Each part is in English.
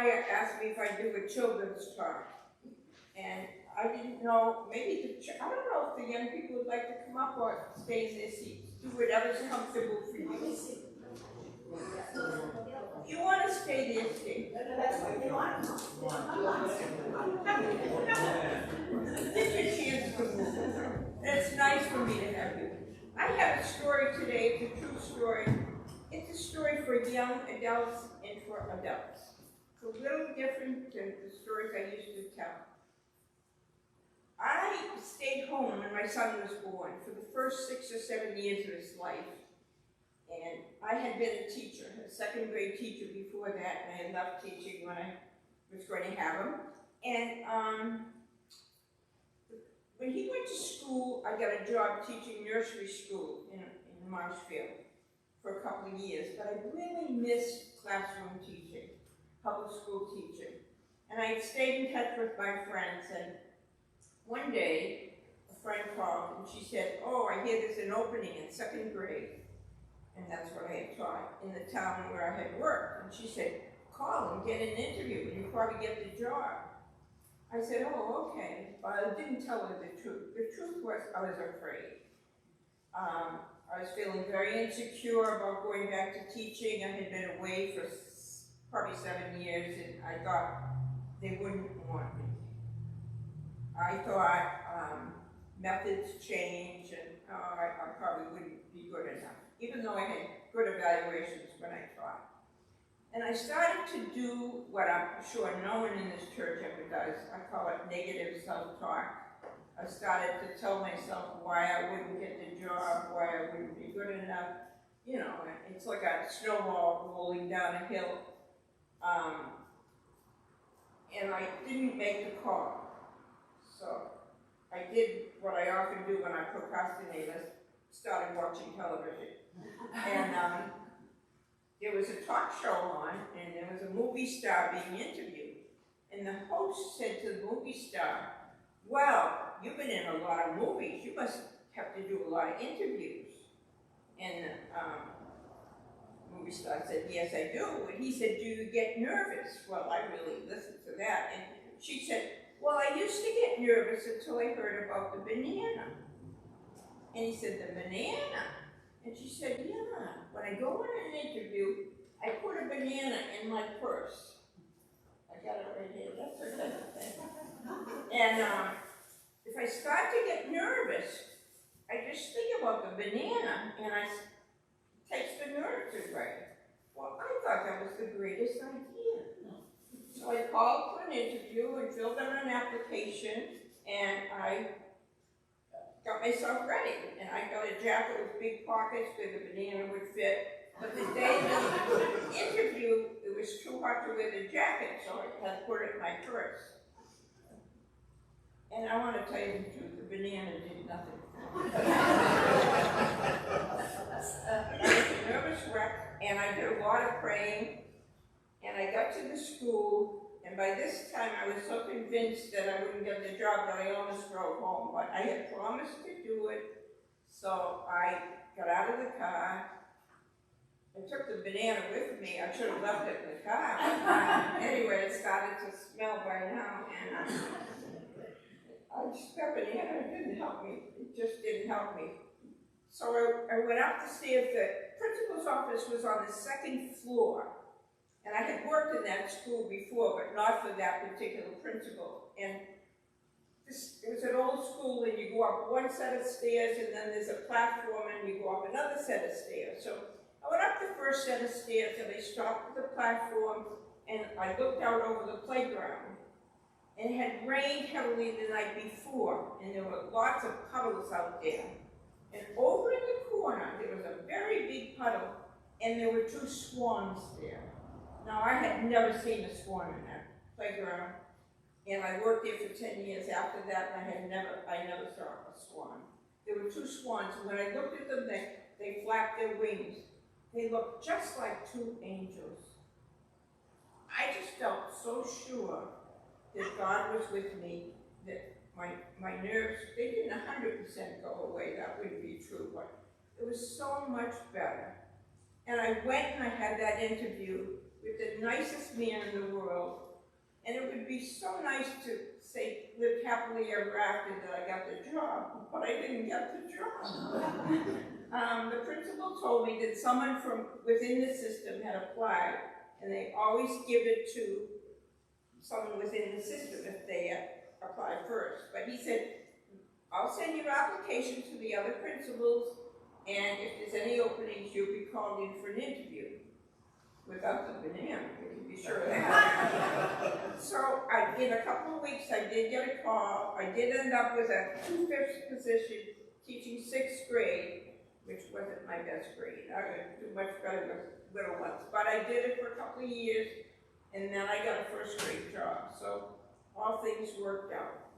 choir asked me if I'd do a children's talk. And I didn't know, maybe I don't know if the young people would like to come up or stay in their seats. Do whatever's comfortable for you. If you want to stay there, stay. That's what they want. Give your chance to move. It's nice for me to have you. I have a story today, it's a true story. It's a story for young adults and for adults. It's a little different than the stories I used to tell. I stayed home when my son was born for the first 6 or 7 years of his life. And I had been a teacher, a second grade teacher before that, and I had left teaching when I was going to have him. And when he went to school, I got a job teaching nursery school in Marshfield for a couple of years, but I really missed classroom teaching, public school teaching. And I stayed in touch with my friends, and one day, a friend called and she said, oh, I hear there's an opening in second grade. And that's what I had taught in the town where I had worked. And she said, call and get an interview and you'll probably get the job. I said, oh, okay. But I didn't tell her the truth. The truth was I was afraid. I was feeling very insecure about going back to teaching. I had been away for probably 7 years and I thought they wouldn't want me. I thought methods change and I probably wouldn't be good enough, even though I had good evaluations when I taught. And I started to do what I'm sure no one in this church ever does. I call it negative self-talk. I started to tell myself why I wouldn't get the job, why I wouldn't be good enough. You know, it's like a snowball rolling down a hill. And I didn't make the call. So I did what I often do when I procrastinate. I started watching television. And there was a talk show on, and there was a movie star being interviewed. And the host said to the movie star, well, you've been in a lot of movies. You must have to do a lot of interviews. And the movie star said, yes, I do. And he said, do you get nervous? Well, I really listened to that. And she said, well, I used to get nervous until I heard about the banana. And he said, the banana? And she said, yeah, when I go on an interview, I put a banana in my purse. I got it right here, that's her thing. And if I start to get nervous, I just think about the banana and it takes the nerves away. Well, I thought that was the greatest idea. So I called for an interview and filled out an application, and I got myself ready. And I got a jacket with big pockets where the banana would fit. But the day of the interview, it was too hot to wear the jacket, so I had to put it in my purse. And I want to tell you the truth, the banana did nothing. I was a nervous wreck, and I did a lot of praying. And I got to the school, and by this time I was so convinced that I wouldn't get the job that I almost drove home. But I had promised to do it, so I got out of the car. I took the banana with me. I should have left it in the car. Anyway, it started to smell by now, and I just got banana. It didn't help me. It just didn't help me. So I went up the stairs. The principal's office was on the second floor. And I had worked in that school before, but not for that particular principal. And it was an old school, and you go up one set of stairs, and then there's a platform, and you go up another set of stairs. So I went up the first set of stairs, and I stopped at the platform, and I looked out over the playground. And it had rained heavily the night before, and there were lots of puddles out there. And over in the corner, there was a very big puddle, and there were 2 swans there. Now, I had never seen a swan in that playground, and I worked there for 10 years after that, and I never saw a swan. There were 2 swans, and when I looked at them, they flapped their wings. They looked just like 2 angels. I just felt so sure that God was with me, that my nerves, they didn't 100% go away, that wouldn't be true, but it was so much better. And I went and I had that interview, with the nicest man in the world. And it would be so nice to say, live happily ever after that I got the job, but I didn't get the job. The principal told me that someone from within the system had applied, and they always give it to someone within the system if they apply first. But he said, I'll send your application to the other principals, and if there's any openings, you'll be called in for an interview. Without the banana, you can be sure of that. So in a couple of weeks, I did get a call. I did end up with a 2/5 position teaching 6th grade, which wasn't my best grade. I didn't do much better with little ones, but I did it for a couple of years, and then I got a 1st grade job. So all things worked out.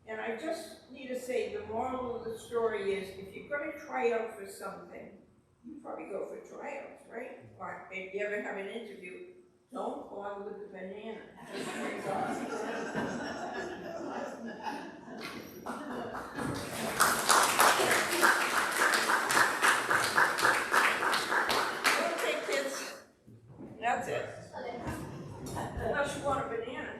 And I just need to say the moral of the story is if you're going to try out for something, you probably go for tryouts, right? Or if you ever have an interview, don't bother with the banana. Just straight off. Okay, kids. That's it. Unless you want a banana.